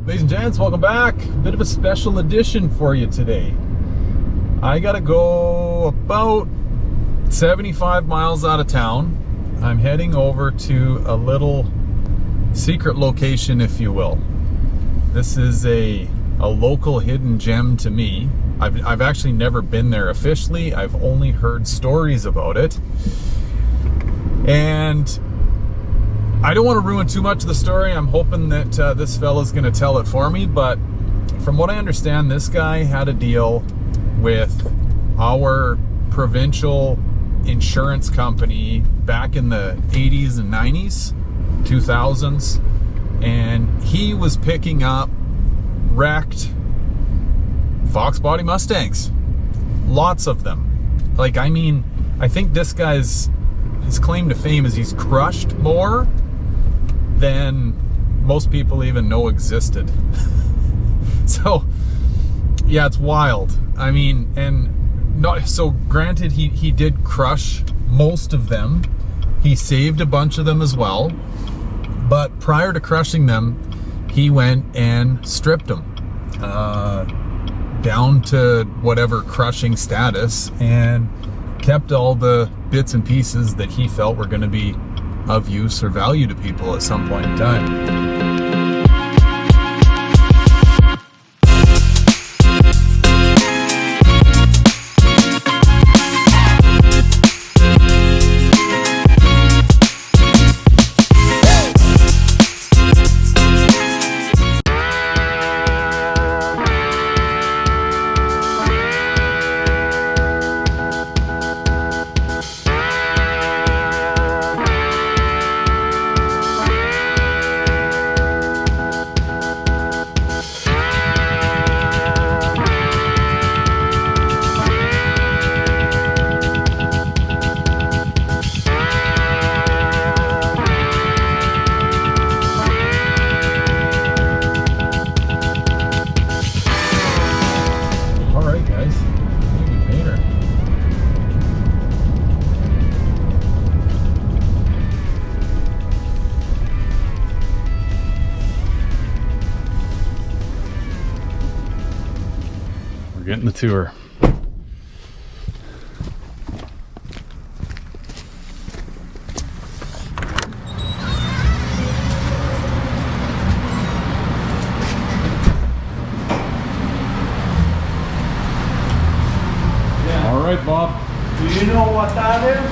Ladies and gents, welcome back. Bit of a special edition for you today. I gotta go about 75 miles out of town. I'm heading over to a little secret location, if you will. This is a local hidden gem to me. I've actually never been there officially. I've only heard stories about it. And I don't want to ruin too much of the story. I'm hoping that this fella's going to tell it for me, but from what I understand, this guy had a deal with our provincial insurance company back in the 80s and 90s, 2000s, and he was picking up wrecked Foxbody Mustangs. Lots of them. Like, I mean, I think this guy's, his claim to fame is he's crushed more than most people even know existed. So yeah, it's wild. I mean, and not so granted, he did crush most of them. He saved a bunch of them as well, but prior to crushing them, he went and stripped them down to whatever crushing status and kept all the bits and pieces that he felt were going to be of use or value to people at some point in time. Getting the tour. Yeah. All right, Bob. Do you know what that is?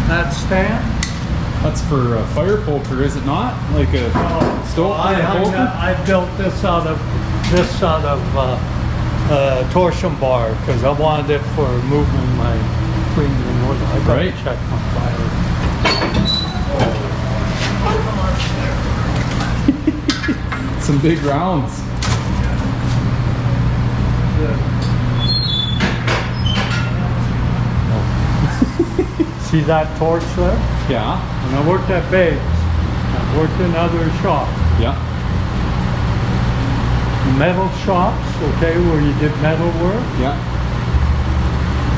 That stand? That's for a fire poker, is it not? Like a stove fire poker? I built this out of torsion bar because I wanted it for moving my premium wood. I gotta check my fire. Some big rounds. See that torch there? Yeah. When I worked at Bates, I worked in other shops. Yeah. Metal shops, okay, where you did metal work. Yeah.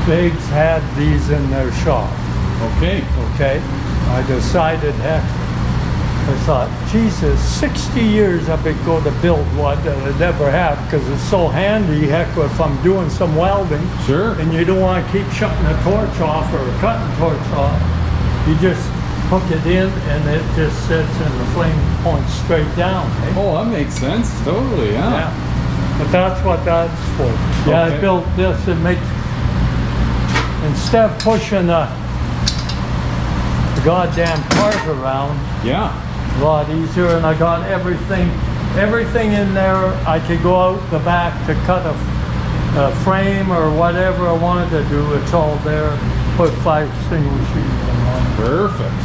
Biggs had these in their shop. Okay. Okay. I decided, heck, I thought, Jesus, 60 years I've been going to build one that I never have because it's so handy, heck, if I'm doing some welding. Sure. And you don't want to keep shutting a torch off or cutting torch off. You just hook it in and it just sits and the flame points straight down. Eh? Oh, that makes sense. Totally, yeah. But that's what that's for. Yeah, Okay. I built this. It makes, instead of pushing the goddamn cart around, Yeah. a lot easier, and I got everything in there. I could go out the back to cut a frame or whatever I wanted to do. It's all there. Put 5 extinguishers on. Perfect.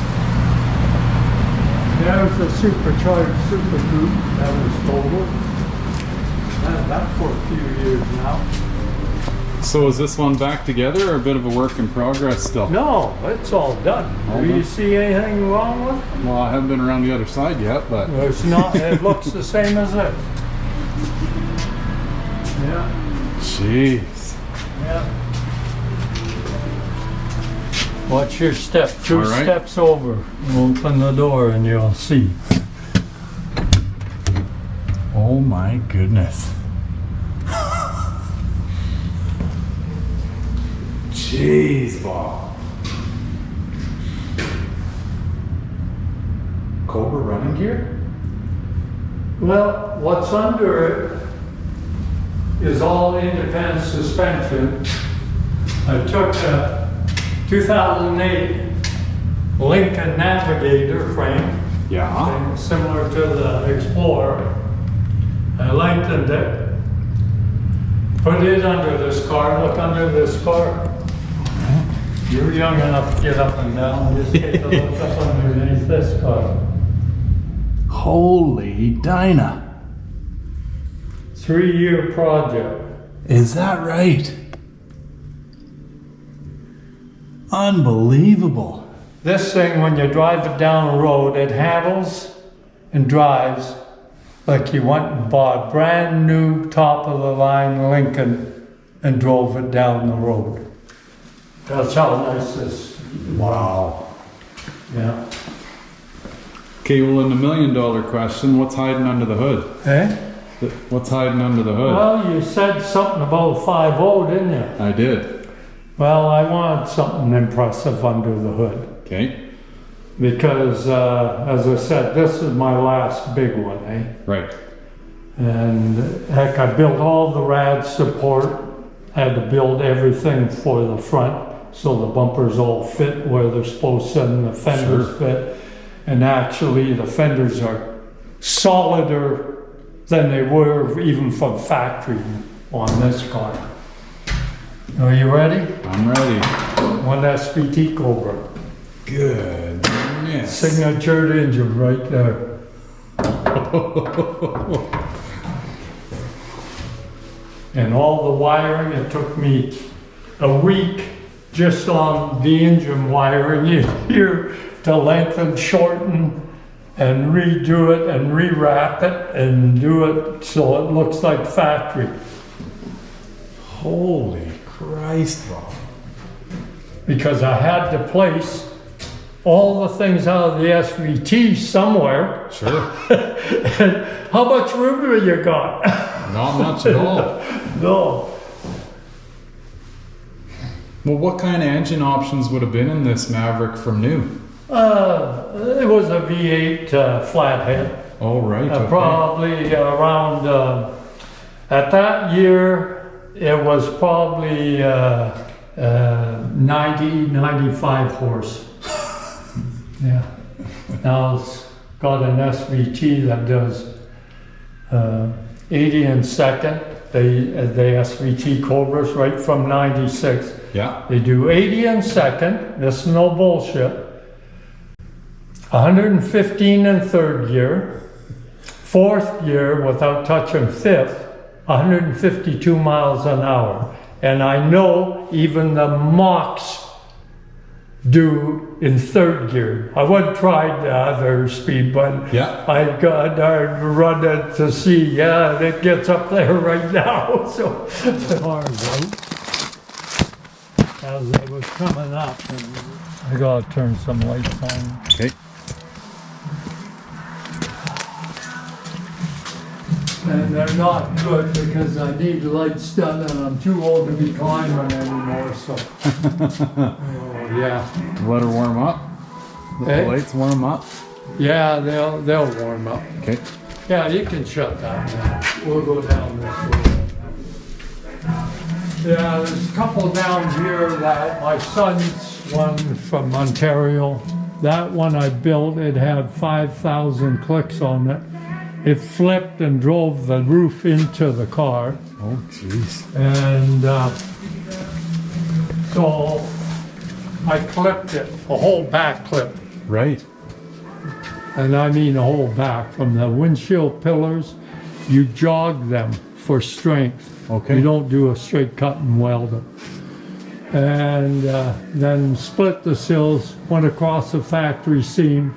There's a supercharged super coupe that was total. Had that for a few years now. So is this one back together or a bit of a work in progress still? No, it's all done. All Do you done. see anything wrong with it? Well, I haven't been around the other side yet, but... It's not. It looks the same as this. Yeah. Jeez. Yeah. Watch your step. 2 All right. steps over. Open the door and you'll see. Oh my goodness. Jeez, Bob. Cobra running gear? Well, what's under it is all independent suspension. I took a 2008 Lincoln Navigator frame, Yeah. similar to the Explorer. I lengthened it, put it under this car, look under this car. You're young enough to get up and down, just take a look up underneath this car. Holy Dinah. 3-year project. Is that right? Unbelievable. This thing, when you drive it down the road, it handles and drives like you went and bought a brand new top of the line Lincoln and drove it down the road. That's how nice this. Wow. Yeah. Okay, well, in the $1 million question, what's hiding under the hood? Eh? What's hiding under the hood? Well, you said something about 5.0, didn't you? I did. Well, I wanted something impressive under the hood. Okay. Because, as I said, this is my last big one, eh? Right. And heck, I built all the rad support. Had to build everything for the front so the bumpers all fit where they're supposed to and the fenders Sure. fit. And actually, the fenders are solider than they were even from factory on this car. Are you ready? I'm ready. One SVT Cobra. Goodness. Signature engine right there. And all the wiring, it took me a week just on the engine wiring here to lengthen, shorten, and redo it and rewrap it and do it so it looks like factory. Holy Christ, Bob. Because I had to place all the things out of the SVT somewhere. Sure. And how much room have you got? Not much at all. No. Well, what kind of engine options would have been in this Maverick from new? It was a V8 flathead. Oh, right. Okay. Probably around, at that year, it was probably 95 horse. Yeah. Now it's got an SVT that does 80 in second. The SVT Cobras right from 96. Yeah. They do 80 in second. This is no bullshit. 115 in third gear. Fourth gear without touching fifth. 152 miles an hour. And I know even the mocks do in third gear. I wouldn't try the other speed, but Yeah. I'd run it to see. Yeah, it gets up there right now. So hard, right? As it was coming up, and I gotta turn some lights on. Okay. And they're not good because I need lights done and I'm too old to be climbing anymore, so. Oh, yeah. Let her warm up. Let Eh? the lights warm up. Yeah, they'll warm up. Okay. Yeah, you can shut that now. We'll go down this way. Yeah, there's a couple down here that my son's one from Ontario. That one I built, it had 5,000 clicks on it. It flipped and drove the roof into the car. Oh, jeez. And so I clipped it, a whole back clip. Right. And I mean the whole back, from the windshield pillars, you jog them for strength. Okay. You don't do a straight cut and weld it. And then split the sills, went across the factory seam,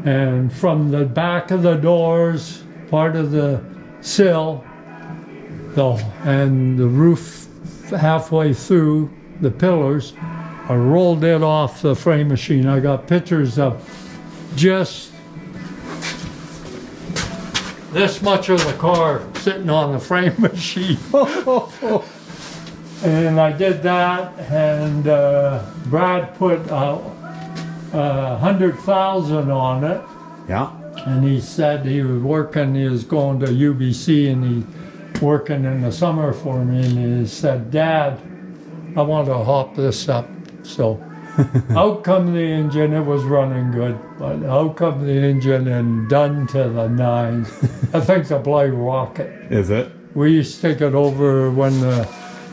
and from the back of the doors, part of the sill, and the roof halfway through the pillars, I rolled it off the frame machine. I got pictures of just this much of the car sitting on the frame machine. And I did that, and Brad put 100,000 on it. Yeah. And he said he was working, he was going to UBC, and he working in the summer for me, and he said, Dad, I want to hop this up. So out come the engine, it was running good, but out come the engine and done to the nines. I think the bloody rocket. Is it? We used to take it over when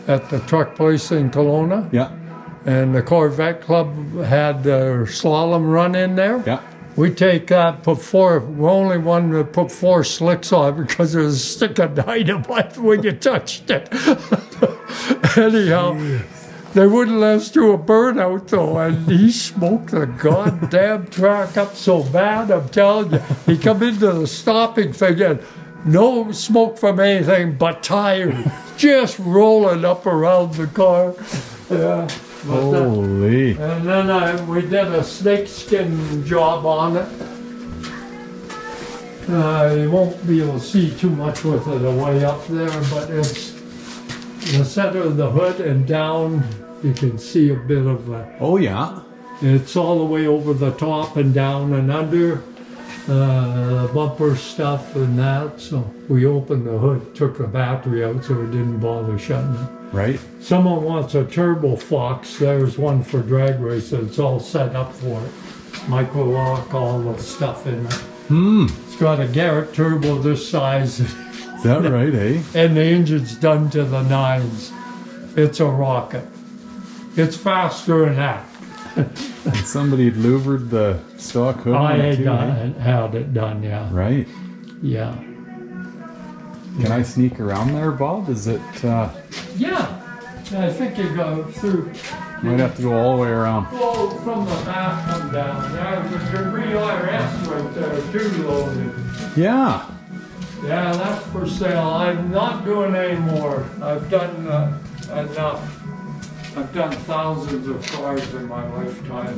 at the truck place in Kelowna. Yeah. And the Corvette Club had their slalom run in there. Yeah. We take that, we're only one to put 4 slicks on because there's a stick of dynamite when you touched it. Anyhow, they wouldn't let us do a burnout though, and he smoked the goddamn track up so bad, I'm telling you. He come into the stopping thing and no smoke from anything but tires, just rolling up around the car. Yeah. Holy. And then we did a snakeskin job on it. You won't be able to see too much with it away up there, but it's the center of the hood and down. You can see a bit of Oh yeah. it's all the way over the top and down and under bumper stuff and that. So we opened the hood, took the battery out so it didn't bother shutting it. Right. Someone wants a turbo Fox. There's one for drag racing. It's all set up for it. Micro lock, all the stuff in it. It's got a Garrett turbo this size. Is that right, eh? And the engine's done to the nines. It's a rocket. It's faster than that. And somebody had louvered the stock hood. I on it had too, had it done, yeah. Right. Yeah. Can I sneak around there, Bob? Is it? Yeah. I think you go through. Might have to go all the way around. Go from the back, come down. There's a debris IRS right there, too, loaded. Yeah. Yeah, that's for sale. I'm not doing any more. I've done enough. I've done thousands of cars in my lifetime.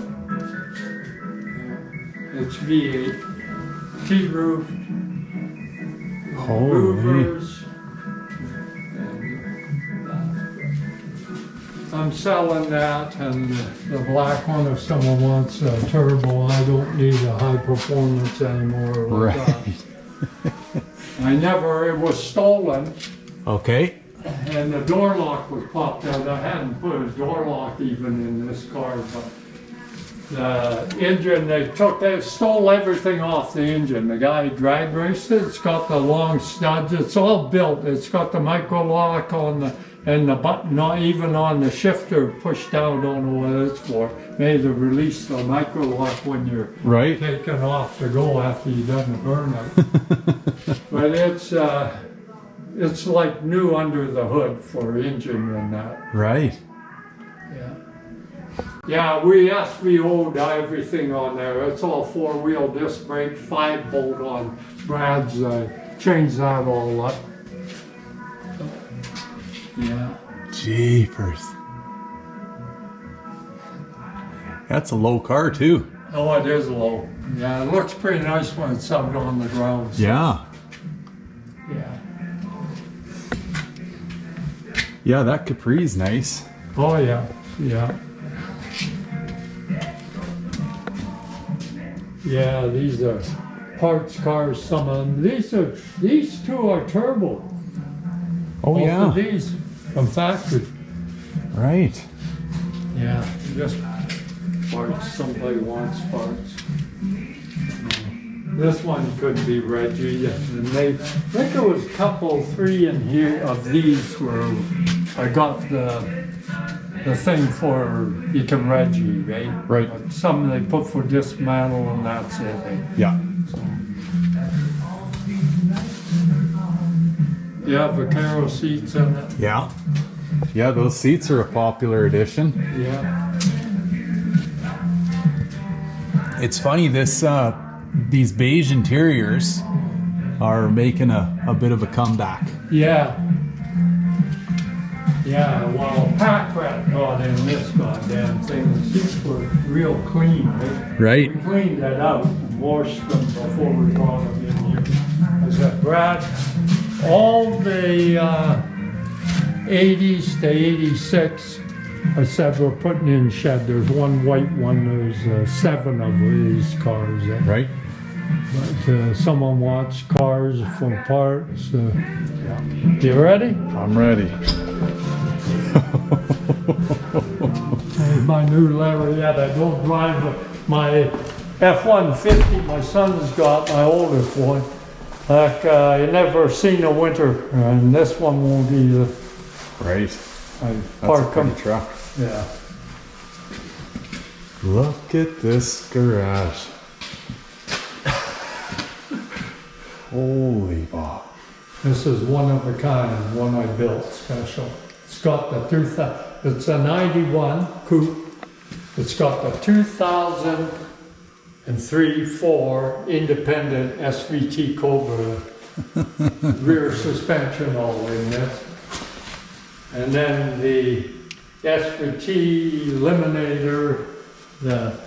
Yeah. It's V8, T-roof, Holy. roofers. I'm selling that, and the black one, if someone wants a turbo, I don't need a high performance anymore. Like Right. it was stolen, Okay. and the door lock was popped out. I hadn't put a door lock even in this car, but the engine, they stole everything off the engine. The guy drag raced it. It's got the long studs. It's all built. It's got the micro lock on the, and the button, not even on the shifter, pushed down. Don't know what it's for. Maybe to release the micro lock when you're Right. taking off to go after you've done the burnout. But it's like new under the hood for engine and that. Right. Yeah. Yeah, we SVO'd everything on there. It's all 4-wheel disc brake, 5-bolt on Brad's. Changed that all up. Yeah. Jeepers. That's a low car too. Oh, it is low. Yeah, it looks pretty nice when it's up on the ground. So, Yeah. yeah. Yeah, that Capri's nice. Oh, yeah. Yeah. Yeah, these are parts cars, some of them. These two are turbo. Oh Both yeah. of these from factory. Right. Yeah, just parts. Somebody wants parts. This one could be Reggie, and I think there was a couple, 3 in here of these where I got the thing for you can Reggie, right? Right. But some they put for dismantle, and that's it. Yeah. Yeah, Vaquero seats in it. Yeah. Yeah, those seats are a popular addition. Yeah. It's funny, these beige interiors are making a bit of a comeback. Yeah. Yeah, well, Pack Rat got in this goddamn thing. The seats were real clean, right? Right. We cleaned that out and washed them before we brought them in here. I Brad, all the 80s to 86, I said we're putting in shed. There's one white one, there's 7 of these cars. Right. But someone wants cars for parts. You ready? I'm ready. Here's my new Lariat. I don't drive my F-150 my son's got, my oldest one. Like, you never seen a winter, and this one won't either. Right. That's a pretty truck. Yeah. Look at this garage. Holy Bob. This is one of a kind, one I built special. It's got the 2000, it's a 91 coupe. It's got the 2003-4 independent SVT Cobra rear suspension all in this. And then the SVT Eliminator, the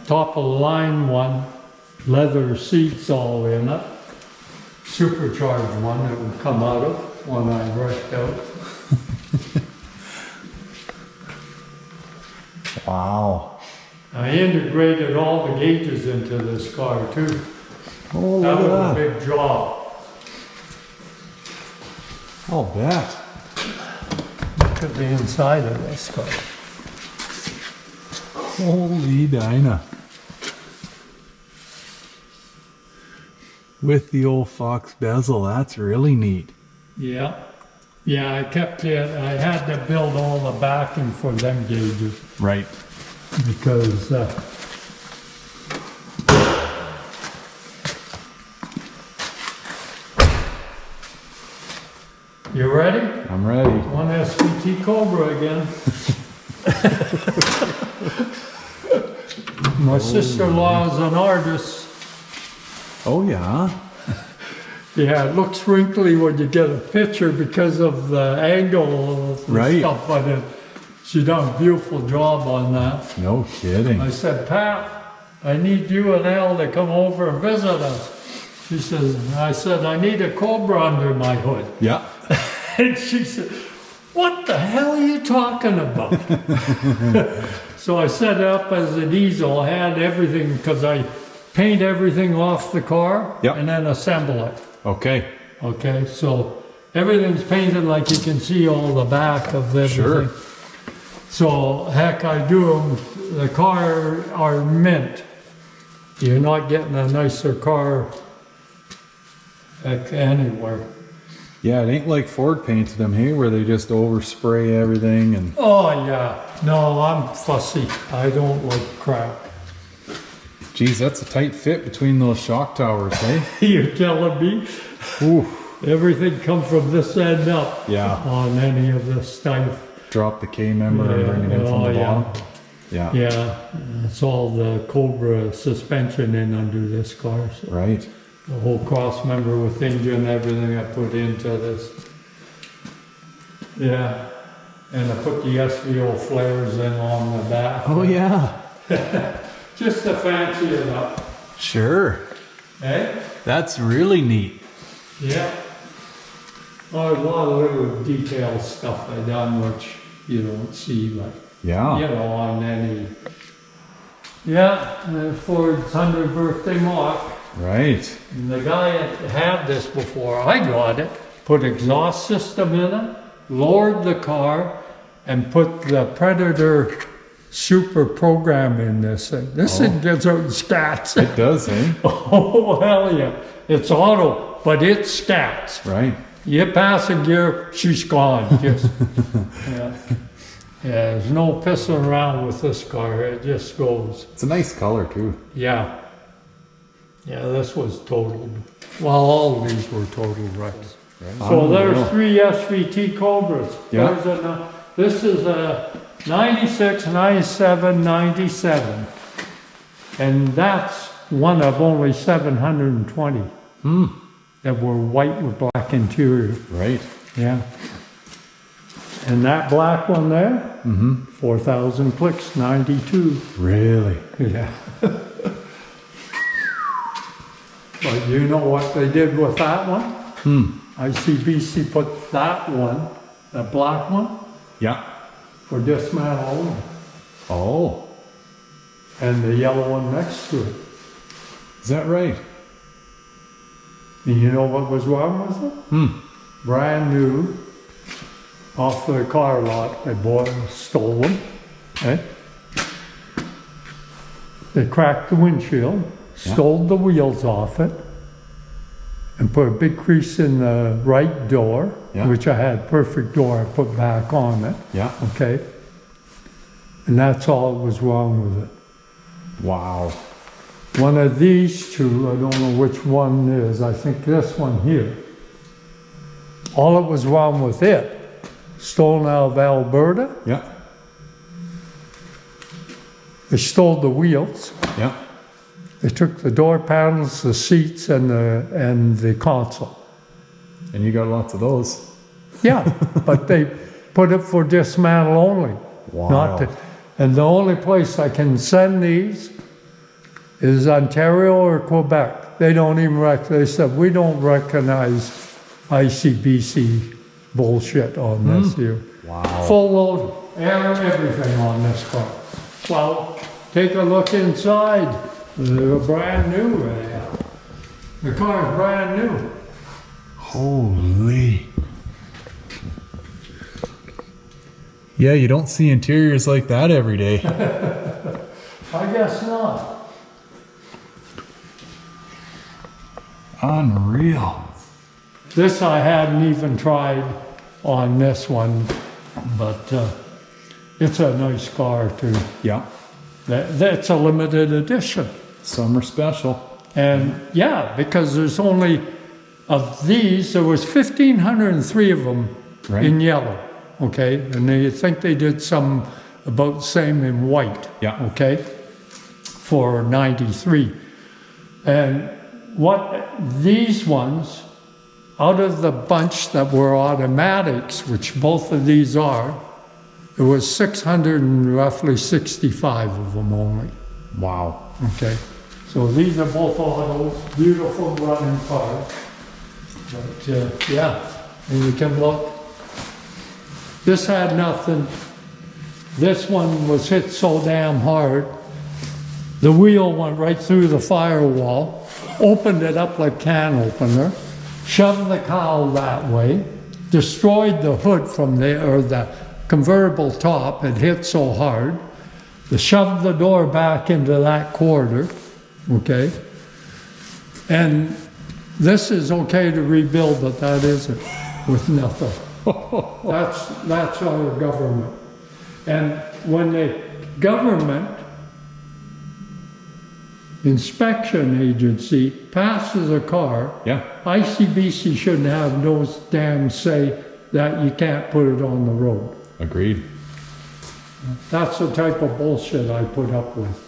top of the line one, leather seats all in it. Supercharged one that would come out of when I wrecked out. Wow. I integrated all the gauges into this car too. Oh, That look was at a big job. I'll bet. Look at the inside of this car. Holy Dinah. With the old Fox bezel, that's really neat. Yeah. Yeah, I kept it. I had to build all the backing for them gauges Right. because you ready? I'm ready. One SVT Cobra again. My sister-in-law is an artist. Oh yeah. Yeah, it looks wrinkly when you get a picture because of the angle of the Right. stuff, but she done a beautiful job on that. No kidding. I said, Pat, I need you and Al to come over and visit us. She says, I said, I need a Cobra under my hood. Yeah. And she said, what the hell are you talking about? So I set it up as an easel. I had everything because I paint everything off the car Yep. and then assemble it. Okay. Okay, so everything's painted like you can see all the back of everything. Sure. So heck, I do them. The car are mint. You're not getting a nicer car heck anywhere. Yeah, it ain't like Ford painted them, hey, where they just overspray everything and... Oh yeah, no, I'm fussy. I don't like crap. Geez, that's a tight fit between those shock towers, hey? You're telling me? Ooh. Everything comes from this end up. Yeah. On any of this stuff. Drop the K member and bring it in from the bottom. Yeah. Yeah, it's all the Cobra suspension in under this car. So Right. the whole cross member with engine, everything I put into this. Yeah, and I put the SVO flares in on the back. Oh yeah. Just to fancy it up. Sure. Eh? That's really neat. Yeah. Oh, a lot of little detail stuff I done which you don't see, but Yeah. you know, on any. Yeah, Ford's 100th birthday mark. Right. And the guy that had this before I got it, put exhaust system in it, lowered the car, and put the Predator super program in this thing. This thing gets out and scats. It does, eh? Oh, hell yeah. It's auto, but it scats. Right. You pass a gear, she's gone. Just, yeah. Yeah, there's no pissing around with this car. It just goes. It's a nice color too. Yeah. Yeah, this was total. Well, all of these were total wrecks. Right. So there's 3 SVT Cobras. Yeah. This is a 96, 97, 97. And that's one of only 720 that were white with black interior. Right. Yeah. And that black one there, 4,000 clicks, 92. Really? Yeah. But you know what they did with that one? ICBC put that one, the black one, Yeah. for dismantle only, Oh, and the yellow one next to it. is that right? And you know what was wrong with it? Brand new, off the car lot. They bought them, stole them. Eh? They cracked the windshield, stole the wheels off it, and put a big crease in the right door, which I had perfect door I put back on it. Yeah. Okay. And that's all that was wrong with it. Wow. One of these two, I don't know which one is, I think this one here. All that was wrong with it, stolen out of Alberta, Yeah. they stole the wheels, Yeah. they took the door panels, the seats, and the console. And you got lots of those. Yeah, but they put it for dismantle only. Wow. And the only place I can send these is Ontario or Quebec. They don't even they said, we don't recognize ICBC bullshit on this here. Wow. Full load, air, everything on this car. Well, take a look inside. They're brand new. The car is brand new. Holy. Yeah, you don't see interiors like that every day. I guess not. Unreal. This I hadn't even tried on this one, but it's a nice car too. Yeah. That's a limited edition. Summer special. And yeah, because there's only, of these, there was 1,503 of them in yellow, okay? And they think they did some about the same in white, okay? For 93. And what these ones, out of the bunch that were automatics, which both of these are, there was 665 of them only. Wow. Okay, so these are both autos, beautiful running cars. But yeah, and you can look. This had nothing. This one was hit so damn hard. The wheel went right through the firewall, opened it up like can opener, shoved the cowl that way, destroyed the hood from there, or the convertible top. It hit so hard. They shoved the door back into that quarter, okay? And this is okay to rebuild, but that isn't, with nothing. That's our government. And when the government inspection agency passes a car, ICBC shouldn't have no damn say that you can't put it on the road. Agreed. That's the type of bullshit I put up with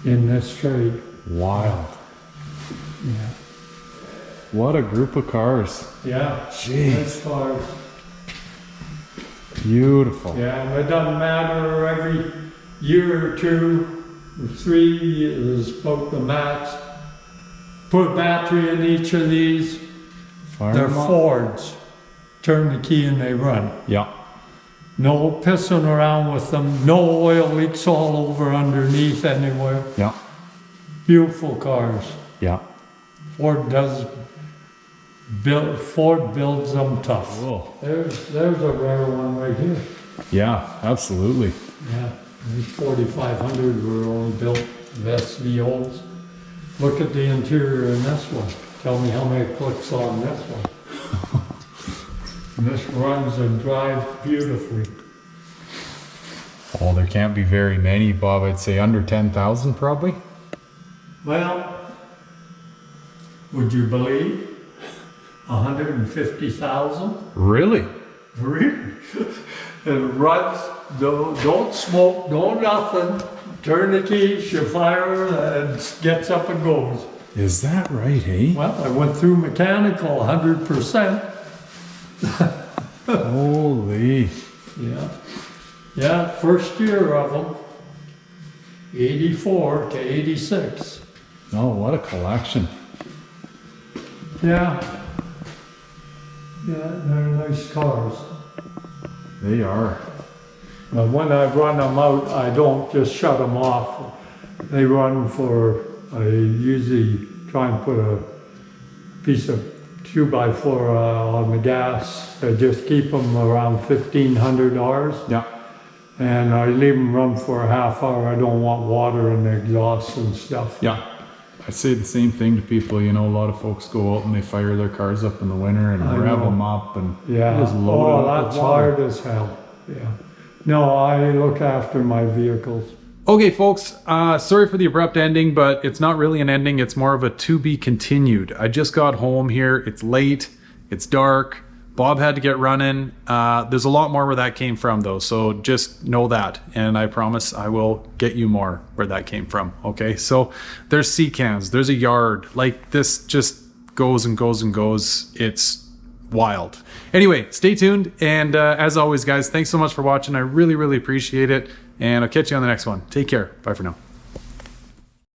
in this trade. Wild. Yeah. What a group of cars. Yeah. Jeez. Nice cars. Beautiful. Yeah, and it doesn't matter every year or 2 or 3 is about the max. Put a battery in each of these. They're Fords. Turn the key and they run. Yeah. No pissing around with them. No oil leaks all over underneath anywhere. Yeah. Beautiful cars. Yeah. Ford builds them tough. Whoa. There's a rare one right here. Yeah, absolutely. Yeah, these 4500 were only built SVOs. Look at the interior in this one. Tell me how many clicks on this one. And this runs and drives beautifully. Oh, there can't be very many, Bob. I'd say under 10,000 probably. Well, would you believe 150,000? Really? Really? It runs, don't smoke, no nothing. Turn the key, you fire, and gets up and goes. Is that right, hey? Well, I went through mechanical 100%. Holy. Yeah. Yeah, first year of them, 84 to 86. Oh, what a collection. Yeah. Yeah, they're nice cars. They are. But when I run them out, I don't just shut them off. They run for, I usually try and put a piece of 2x4 on the gas. I just keep them around 1500 hours. Yeah. And I leave them run for a half hour. I don't want water in the exhaust and stuff. Yeah. I say the same thing to people, you know, a lot of folks go out and they fire their cars up in the winter and rev them up and yeah. just load it up That's with water. hard as hell. Yeah. No, I look after my vehicles. Okay, folks, sorry for the abrupt ending, but it's not really an ending. It's more of a to be continued. I just got home here. It's late. It's dark. Bob had to get running. There's a lot more where that came from, though, so just know that. And I promise I will get you more where that came from, okay? So there's sea cans. There's a yard. Like, this just goes and goes and goes. It's wild. Anyway, stay tuned. And as always, guys, thanks so much for watching. I really, really appreciate it. And I'll catch you on the next one. Take care. Bye for now.